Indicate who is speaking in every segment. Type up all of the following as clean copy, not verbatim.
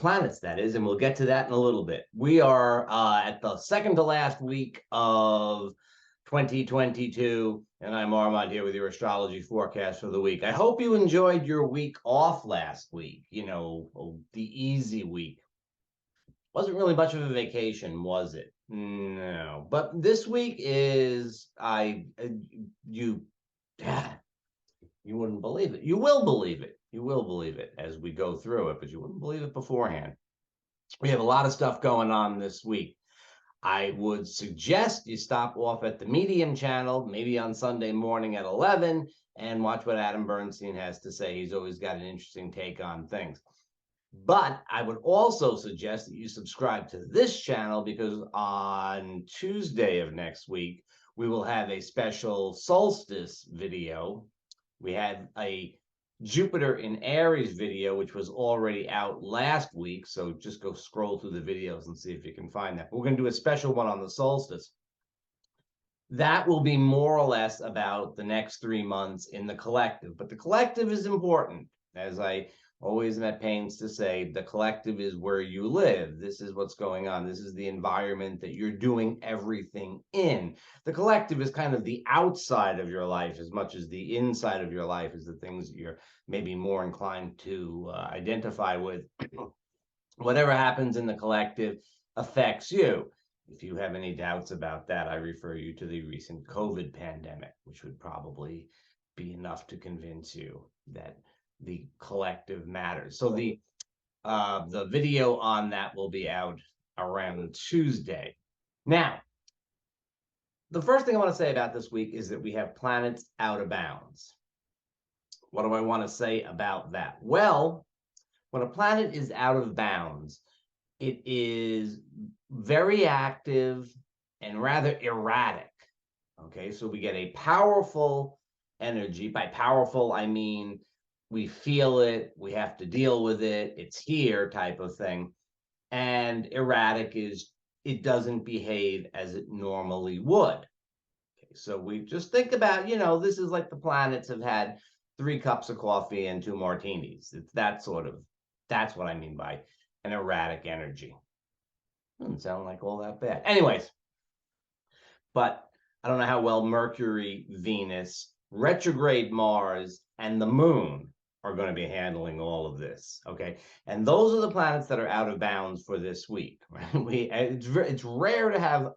Speaker 1: planets, that is, and we'll get to that in a little bit. We are at the second to last week of 2022, and I'm Armand here with your astrology forecast for the week. I hope you enjoyed your week off last week, the easy week. Wasn't really much of a vacation, was it? No. But this week is, you wouldn't believe it. You will believe it. You will believe it as we go through it, but you wouldn't believe it beforehand. We have a lot of stuff going on this week. I would suggest you stop off at the Medium channel, maybe on Sunday morning at 11, and watch what Adam Bernstein has to say. He's always got an interesting take on things. But I would also suggest that you subscribe to this channel, because on Tuesday of next week, we will have a special solstice video. We had a Jupiter in Aries video, which was already out last week. So just go scroll through the videos and see if you can find that. We're going to do a special one on the solstice. That will be more or less about the next 3 months in the collective. But the collective is important. As I always am at pains to say, the collective is where you live. This is what's going on. This is the environment that you're doing everything in. The collective is kind of the outside of your life as much as the inside of your life is the things that you're maybe more inclined to identify with. Whatever happens in the collective affects you. If you have any doubts about that, I refer you to the recent COVID pandemic, which would probably be enough to convince you that the collective matters. So the video on that will be out around Tuesday. Now, the first thing I want to say about this week is that we have planets out of bounds. What do I want to say about that? Well, when a planet is out of bounds, it is very active and rather erratic. Okay, so we get a powerful energy. By powerful, I mean we feel it, we have to deal with it, it's here type of thing. And erratic is it doesn't behave as it normally would. Okay, so we just think about, this is like the planets have had 3 cups of coffee and 2 martinis. It's that's what I mean by an erratic energy. Doesn't sound like all that bad. Anyways, but I don't know how well Mercury, Venus, retrograde Mars, and the moon are going to be handling all of this, okay? And those are the planets that are out of bounds for this week, right? It's rare to have,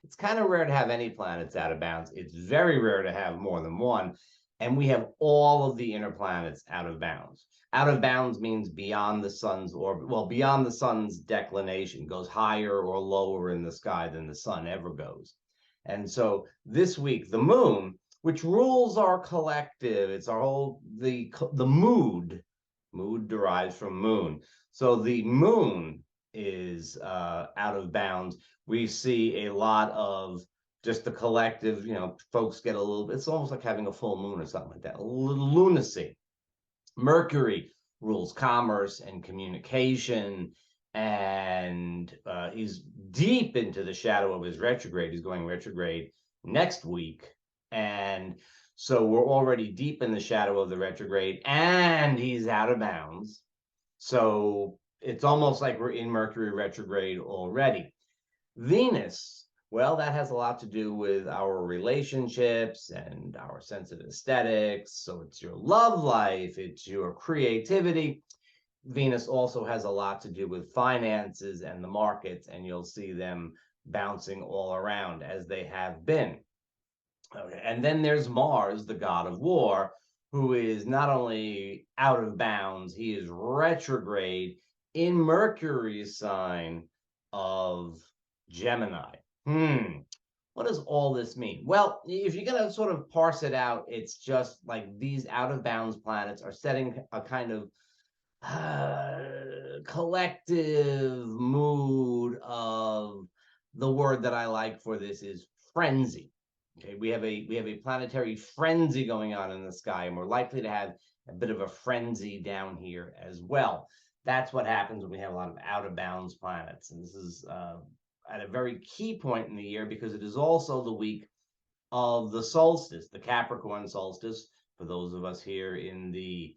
Speaker 1: it's kind of rare to have any planets out of bounds. It's very rare to have more than one. And we have all of the inner planets out of bounds. Out of bounds means beyond the sun's orbit, well, beyond the sun's declination, goes higher or lower in the sky than the sun ever goes. And so this week, the moon, which rules our collective, it's our whole, the mood derives from moon. So the moon is out of bounds. We see a lot of just the collective, folks get a little bit, it's almost like having a full moon or something like that, a little lunacy. Mercury rules commerce and communication, and he's deep into the shadow of his retrograde. He's going retrograde next week. And so we're already deep in the shadow of the retrograde, and he's out of bounds. So it's almost like we're in Mercury retrograde already. Venus, well, that has a lot to do with our relationships and our sense of aesthetics. So it's your love life, it's your creativity. Venus also has a lot to do with finances and the markets, and you'll see them bouncing all around as they have been. Okay. And then there's Mars, the god of war, who is not only out of bounds, he is retrograde in Mercury's sign of Gemini. What does all this mean? Well, if you're going to sort of parse it out, it's just like these out of bounds planets are setting a kind of collective mood of, the word that I like for this is frenzy. Okay, we have a planetary frenzy going on in the sky, and we're likely to have a bit of a frenzy down here as well. That's what happens when we have a lot of out of bounds planets. And this is at a very key point in the year, because it is also the week of the solstice, the Capricorn solstice. For those of us here in the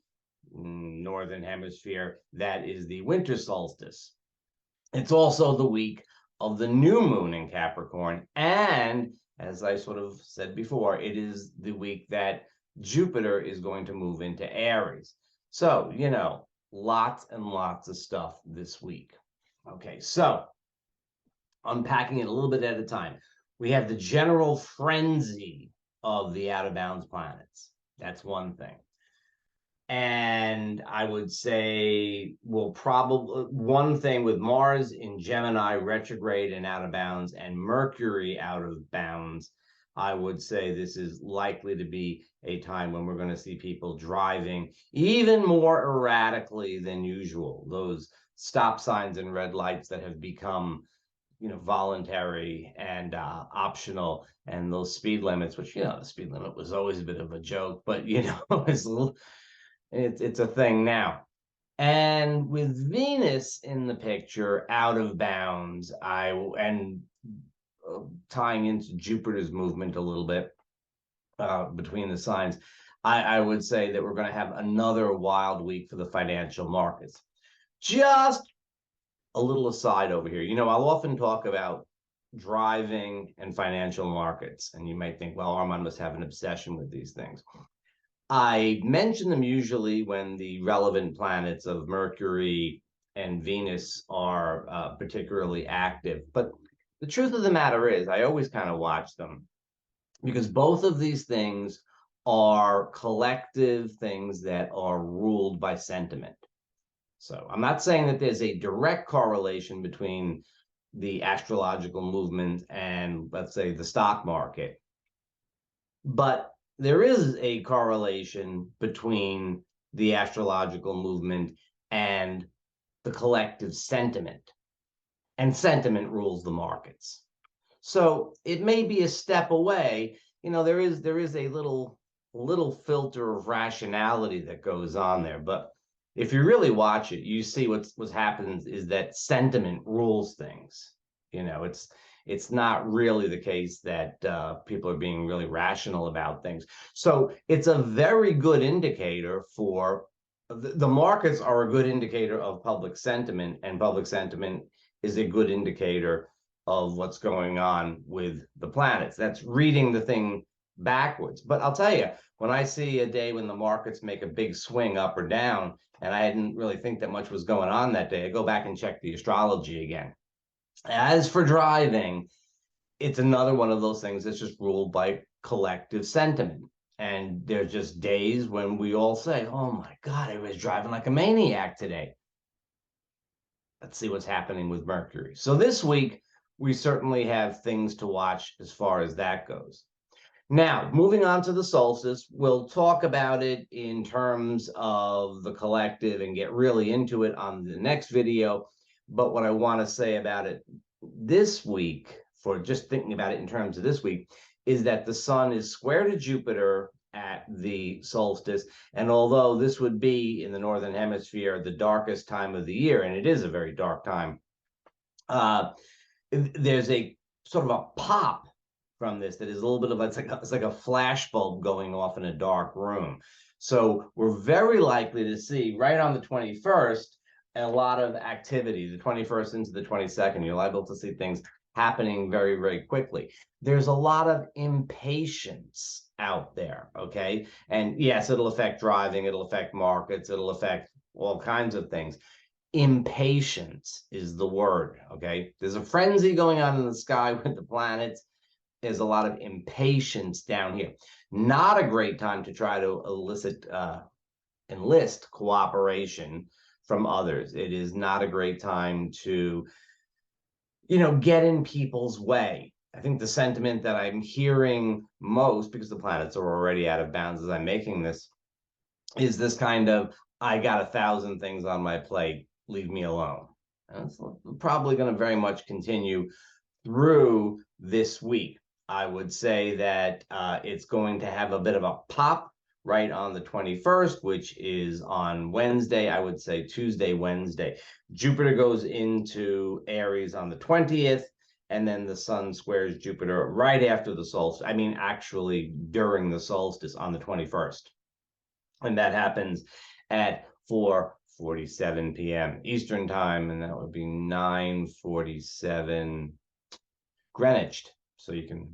Speaker 1: northern hemisphere, that is the winter solstice. It's also the week of the new moon in Capricorn. And as I sort of said before, it is the week that Jupiter is going to move into Aries. So, lots and lots of stuff this week. Okay, so unpacking it a little bit at a time. We have the general frenzy of the out of bounds planets. That's one thing. And I would say we'll probably, one thing with Mars in Gemini retrograde and out of bounds, and Mercury out of bounds, I would say this is likely to be a time when we're going to see people driving even more erratically than usual. Those stop signs and red lights that have become voluntary and optional, and those speed limits, which the speed limit was always a bit of a joke, but it's a thing now. And with Venus in the picture, out of bounds, tying into Jupiter's movement a little bit between the signs, I would say that we're going to have another wild week for the financial markets. Just a little aside over here. I'll often talk about driving and financial markets, and you might think, well, Armand must have an obsession with these things. I mention them usually when the relevant planets of Mercury and Venus are particularly active. But the truth of the matter is, I always kind of watch them because both of these things are collective things that are ruled by sentiment. So I'm not saying that there's a direct correlation between the astrological movement and, let's say, the stock market, but there is a correlation between the astrological movement and the collective sentiment, and sentiment rules the markets. So it may be a step away. There is a little filter of rationality that goes on there, but if you really watch it, you see what's happens is that sentiment rules things. It's not really the case that people are being really rational about things. So it's a very good indicator for the markets are a good indicator of public sentiment, and public sentiment is a good indicator of what's going on with the planets. That's reading the thing backwards. But I'll tell you, when I see a day when the markets make a big swing up or down, and I didn't really think that much was going on that day, I go back and check the astrology again. As for driving, it's another one of those things that's just ruled by collective sentiment. And there's just days when we all say, oh my God, I was driving like a maniac today. Let's see what's happening with Mercury. So this week, we certainly have things to watch as far as that goes. Now, moving on to the solstice, we'll talk about it in terms of the collective and get really into it on the next video. But what I want to say about it this week, for just thinking about it in terms of this week, is that the sun is square to Jupiter at the solstice. And although this would be in the northern hemisphere the darkest time of the year, and it is a very dark time, there's a sort of a pop from this that is a little bit of it's like a flash bulb going off in a dark room. So we're very likely to see right on the 21st a lot of activity. The 21st into the 22nd, you're liable to see things happening very, very quickly. There's a lot of impatience out there, okay? And yes, it'll affect driving, it'll affect markets, it'll affect all kinds of things. Impatience is the word, okay? There's a frenzy going on in the sky with the planets. There's a lot of impatience down here. Not a great time to try to enlist cooperation from others. It is not a great time to, get in people's way. I think the sentiment that I'm hearing most, because the planets are already out of bounds as I'm making this, is this kind of, I got 1,000 things on my plate, leave me alone. And it's probably going to very much continue through this week. I would say that it's going to have a bit of a pop right on the 21st, which is on Wednesday. I would say Tuesday, Wednesday. Jupiter goes into Aries on the 20th, and then the sun squares Jupiter right after the solstice. I mean, actually during the solstice on the 21st. And that happens at 4:47 p.m. Eastern time, and that would be 9:47 Greenwich. So you can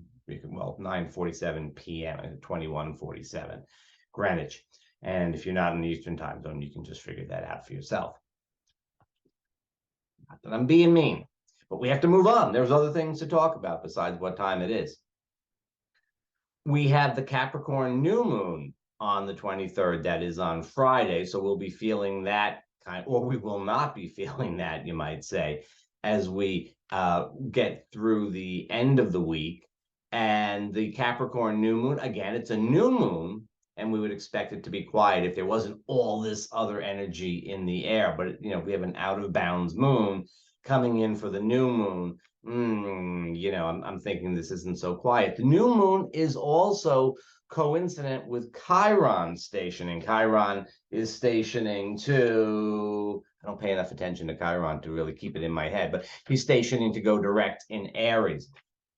Speaker 1: well, 9:47 p.m. 21:47 Greenwich. And if you're not in the Eastern time zone, you can just figure that out for yourself. Not that I'm being mean, but we have to move on. There's other things to talk about besides what time it is. We have the Capricorn new moon on the 23rd. That is on Friday. So we'll be feeling that or we will not be feeling that, you might say, as we get through the end of the week. And the Capricorn new moon, again, it's a new moon, and we would expect it to be quiet if there wasn't all this other energy in the air. But, you know, we have an out of bounds moon coming in for the new moon. You know, I'm thinking this isn't so quiet. The new moon is also coincident with Chiron stationing. Chiron is stationing to, I don't pay enough attention to Chiron to really keep it in my head, but he's stationing to go direct in Aries.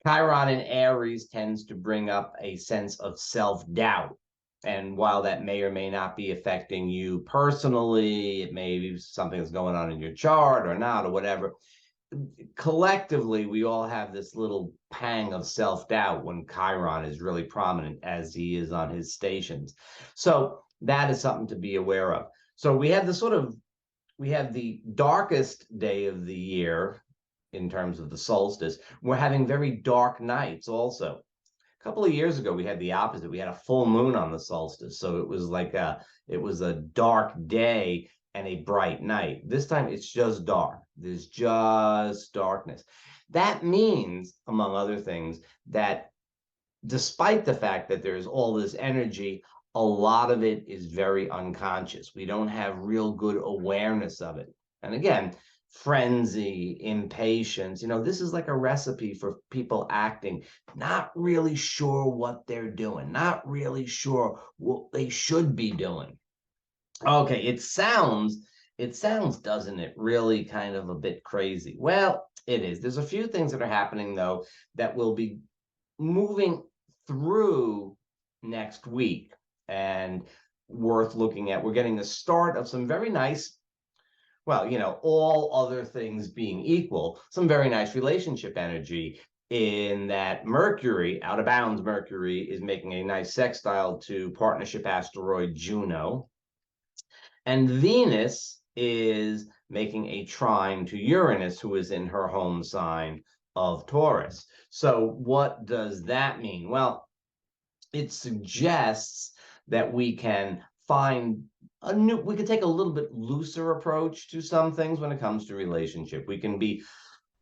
Speaker 1: Chiron in Aries tends to bring up a sense of self-doubt. And while that may or may not be affecting you personally, it may be something that's going on in your chart or not, or whatever. Collectively, we all have this little pang of self-doubt when Chiron is really prominent, as he is on his stations. So that is something to be aware of. So we have the darkest day of the year in terms of the solstice. We're having very dark nights also. A couple of years ago, we had the opposite. We had a full moon on the solstice. So it was like it was a dark day and a bright night. This time it's just dark. There's just darkness. That means, among other things, that despite the fact that there's all this energy, a lot of it is very unconscious. We don't have real good awareness of it. And again, frenzy, impatience, you know, this is like a recipe for people acting, not really sure what they're doing, not really sure what they should be doing. Okay, it sounds, doesn't it, really kind of a bit crazy? Well, it is. There's a few things that are happening, though, that will be moving through next week and worth looking at. We're getting the start of some very nice, well, you know, all other things being equal, some very nice relationship energy, in that Mercury, out of bounds Mercury, is making a nice sextile to partnership asteroid Juno. And Venus is making a trine to Uranus, who is in her home sign of Taurus. So what does that mean? Well, it suggests that we can find we can take a little bit looser approach to some things when it comes to relationship. We can be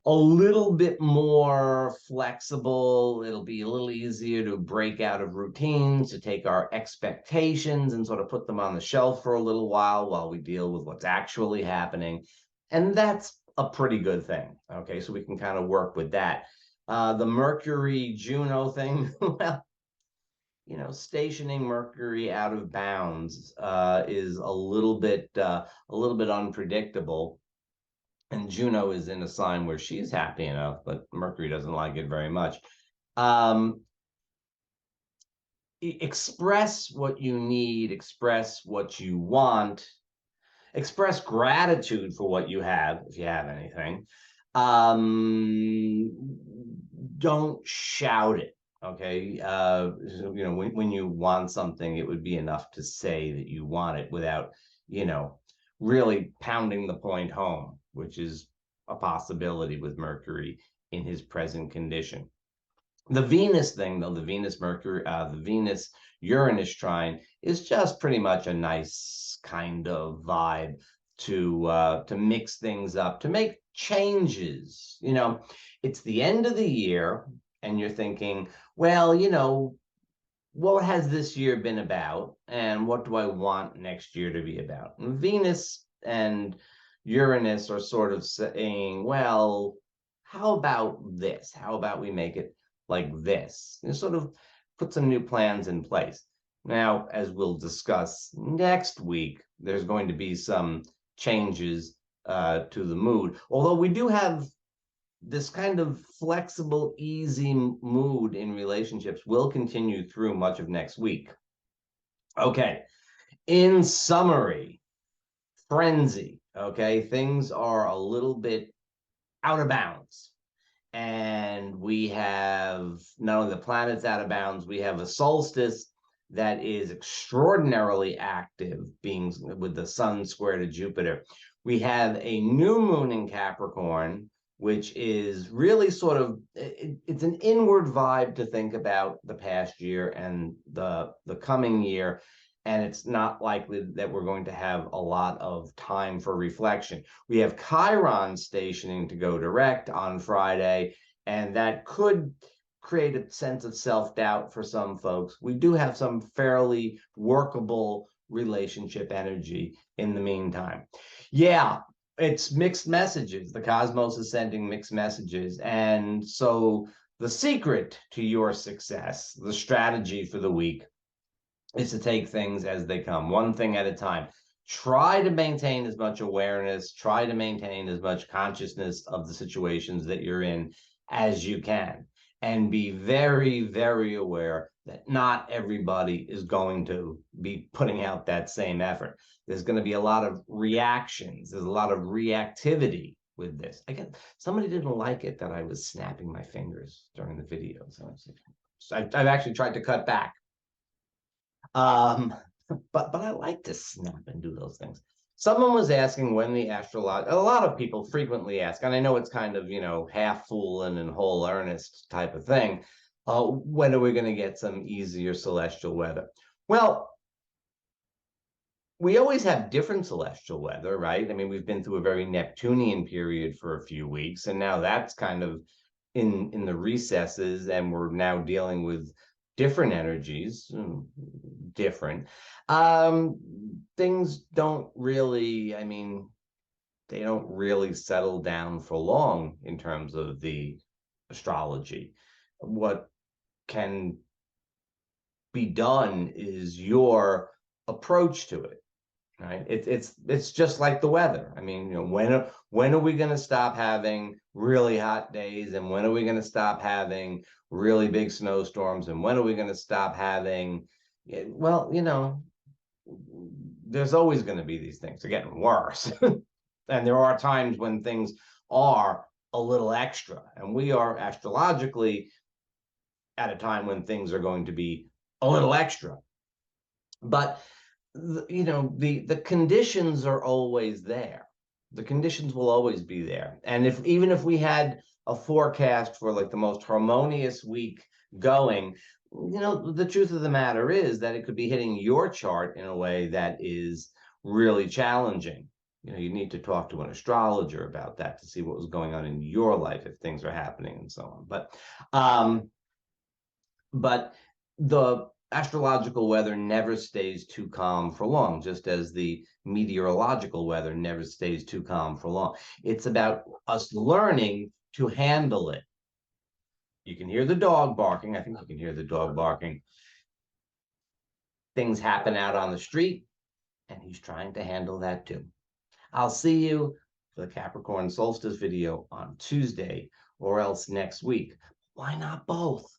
Speaker 1: a little bit more flexible. It'll be a little easier to break out of routines, to take our expectations and sort of put them on the shelf for a little while we deal with what's actually happening. And that's a pretty good thing. Okay, so we can kind of work with that. The Mercury Juno thing, well, you know, stationing Mercury out of bounds is a little bit unpredictable. And Juno is in a sign where she's happy enough, but Mercury doesn't like it very much. Express what you need, express what you want, express gratitude for what you have, if you have anything. Don't shout it. Okay. You know, when you want something, it would be enough to say that you want it without, you know, really pounding the point home, which is a possibility with Mercury in his present condition. The Venus thing, though, the Venus Uranus trine is just pretty much a nice kind of vibe to mix things up, to make changes. You know, it's the end of the year, and you're thinking, well, you know, what has this year been about, and what do I want next year to be about? And Venus and Uranus are sort of saying, well, how about this? How about we make it like this? You sort of put some new plans in place. Now, as we'll discuss next week, there's going to be some changes to the mood, although we do have this kind of flexible, easy mood in relationships will continue through much of next week. Okay, In summary, frenzy, okay? Things are a little bit out of bounds. And we have not only the planets out of bounds, we have a solstice that is extraordinarily active, being with the sun square to Jupiter. We have a new moon in Capricorn, which is really sort of, it's an inward vibe to think about the past year and the coming year. And it's not likely that we're going to have a lot of time for reflection. We have Chiron stationing to go direct on Friday, and that could create a sense of self-doubt for some folks. We do have some fairly workable relationship energy in the meantime. Yeah, it's mixed messages. The cosmos is sending mixed messages. And so the secret to your success, the strategy for the week, is to take things as they come, one thing at a time. Try to maintain as much awareness, try to maintain as much consciousness of the situations that you're in as you can, and be very, very aware that not everybody is going to be putting out that same effort. There's going to be a lot of reactions, there's a lot of reactivity with this. Again, somebody didn't like it that I was snapping my fingers during the video. So I've actually tried to cut back. But I like to snap and do those things. Someone was asking when the astrology, a lot of people frequently ask, and I know it's kind of, half fooling and whole earnest type of thing. When are we going to get some easier celestial weather? Well, we always have different celestial weather, right? I mean, we've been through a very Neptunian period for a few weeks, and now that's kind of in the recesses, and we're now dealing with different energies, different. Things don't really, I mean, they don't really settle down for long in terms of the astrology. What can be done is your approach to it, right? It's just like the weather. I mean, when are we going to stop having really hot days, and when are we going to stop having really big snowstorms, and when are we going to stop having, well, there's always going to be these things. They're getting worse. And there are times when things are a little extra, and we are astrologically at a time when things are going to be a little extra. But the conditions are always there. The conditions will always be there. And even if we had a forecast for like the most harmonious week going, the truth of the matter is that it could be hitting your chart in a way that is really challenging. You need to talk to an astrologer about that to see what was going on in your life, if things are happening and so on. But the astrological weather never stays too calm for long, just as the meteorological weather never stays too calm for long. It's about us learning to handle it. You can hear the dog barking. I think you can hear the dog barking. Things happen out on the street, and he's trying to handle that too. I'll see you for the Capricorn solstice video on Tuesday, or else next week. Why not both?